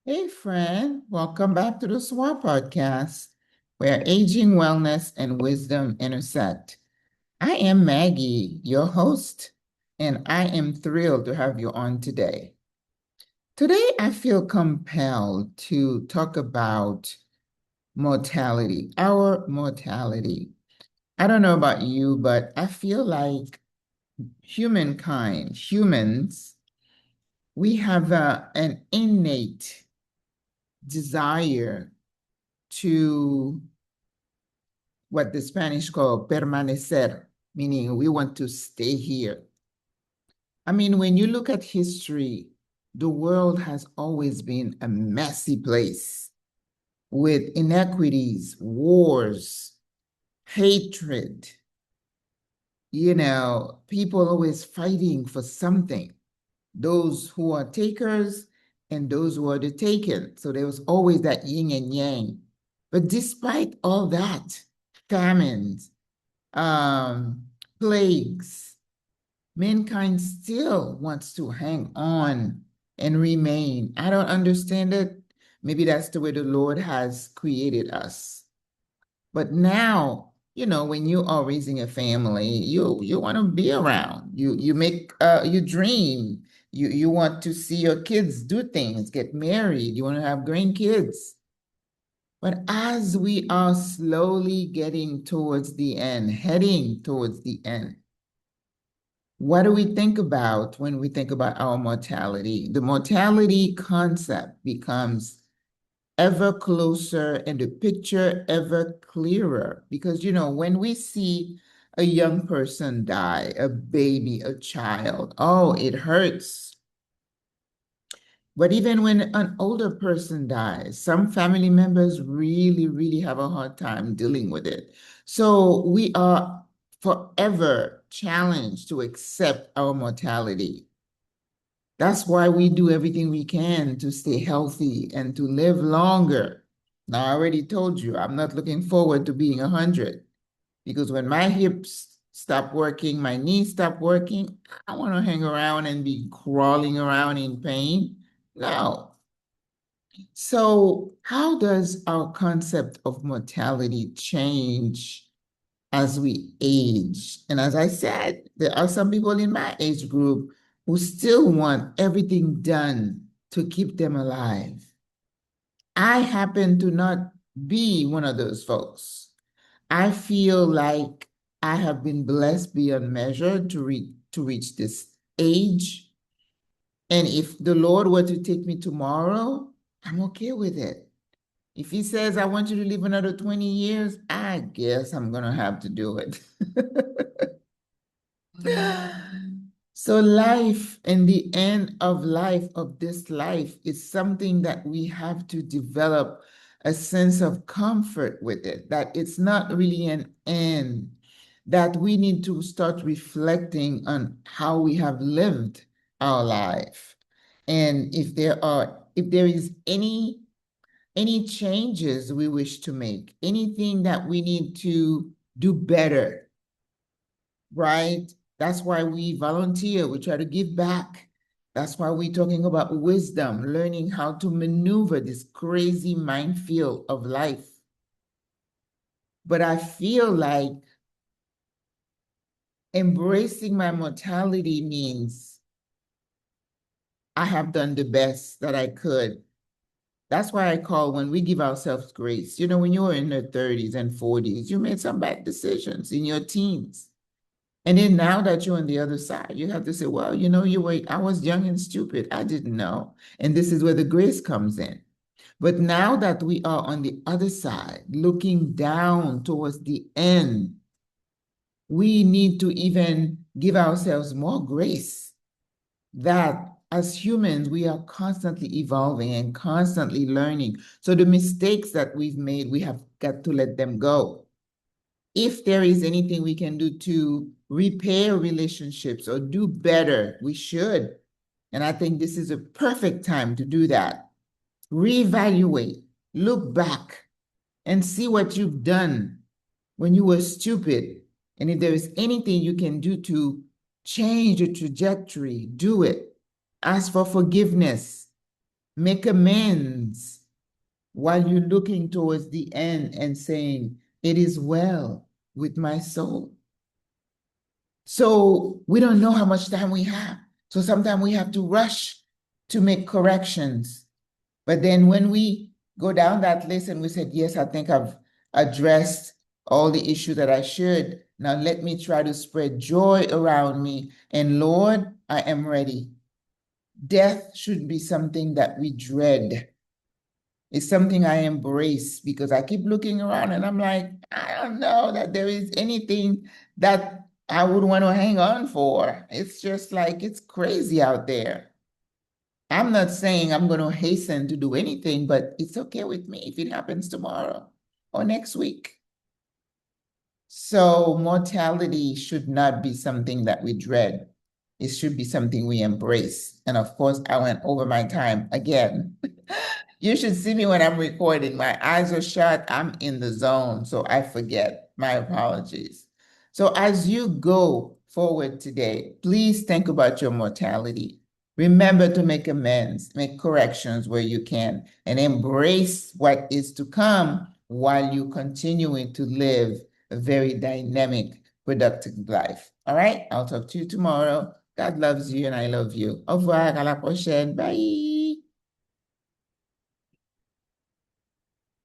Hey, friend, welcome back to the SWRA podcast, where aging, wellness, and wisdom intersect. I am Maggie, your host, and I am thrilled to have you on today. Today, I feel compelled to talk about mortality, our mortality. I don't know about you, but I feel like humankind, humans, we have an innate desire to what the Spanish call permanecer, meaning we want to stay here. I mean, when you look at history, the world has always been a messy place with inequities, wars, hatred, people always fighting for something. Those who are takers and those who are the taken. So there was always that yin and yang. But despite all that, famines, um, plagues, mankind still wants to hang on and remain. I don't understand it. Maybe that's the way the Lord has created us. But now, when you are raising a family, you want to be around. You dream. You want to see your kids do things, get married. You want to have grandkids. But as we are slowly getting towards the end, heading towards the end, what do we think about when we think about our mortality? The mortality concept becomes ever closer and the picture ever clearer because, when we see a young person die, a baby, a child, oh, it hurts. But even when an older person dies, some family members really, really have a hard time dealing with it. So we are forever challenged to accept our mortality. That's why we do everything we can to stay healthy and to live longer. Now, I already told you, I'm not looking forward to being 100 because when my hips stop working, my knees stop working, I want to hang around and be crawling around in pain. No. So, how does our concept of mortality change as we age? And as I said, there are some people in my age group who still want everything done to keep them alive. I happen to not be one of those folks. I feel like I have been blessed beyond measure to reach this age. And if the Lord were to take me tomorrow, I'm okay with it. If he says, I want you to live another 20 years, I guess I'm going to have to do it. So life and the end of life of this life is something that we have to develop a sense of comfort with it, that it's not really an end, that we need to start reflecting on how we have lived our life. And if there is any changes we wish to make, anything that we need to do better, right? That's why we volunteer, we try to give back. That's why we're talking about wisdom, learning how to maneuver this crazy minefield of life. But I feel like embracing my mortality means I have done the best that I could. That's why I call when we give ourselves grace. When you were in your 30s and 40s, you made some bad decisions in your teens. And then now that you're on the other side, you have to say, well, I was young and stupid. I didn't know. And this is where the grace comes in. But now that we are on the other side, looking down towards the end, we need to even give ourselves more grace that as humans, we are constantly evolving and constantly learning. So the mistakes that we've made, we have got to let them go. If there is anything we can do to repair relationships or do better, we should. And I think this is a perfect time to do that. Reevaluate, look back, and see what you've done when you were stupid. And if there is anything you can do to change the trajectory, do it. Ask for forgiveness. make amends while you're looking towards the end and saying, it is well with my soul. So we don't know how much time we have. So sometimes we have to rush to make corrections. But then when we go down that list and we said, yes, I think I've addressed all the issues that I should. Now let me try to spread joy around me. And Lord, I am ready. Death should be something that we dread. It's something I embrace because I keep looking around and I'm like, I don't know that there is anything that I would want to hang on for. It's just like, it's crazy out there. I'm not saying I'm going to hasten to do anything, but it's okay with me if it happens tomorrow or next week. So mortality should not be something that we dread. It should be something we embrace. And of course, I went over my time again. You should see me when I'm recording. My eyes are shut. I'm in the zone, so I forget. My apologies. So as you go forward today, please think about your mortality. Remember to make amends, make corrections where you can, and embrace what is to come while you continuing to live a very dynamic, productive life. All right, I'll talk to you tomorrow. God loves you and I love you. Au revoir, à la prochaine. Bye.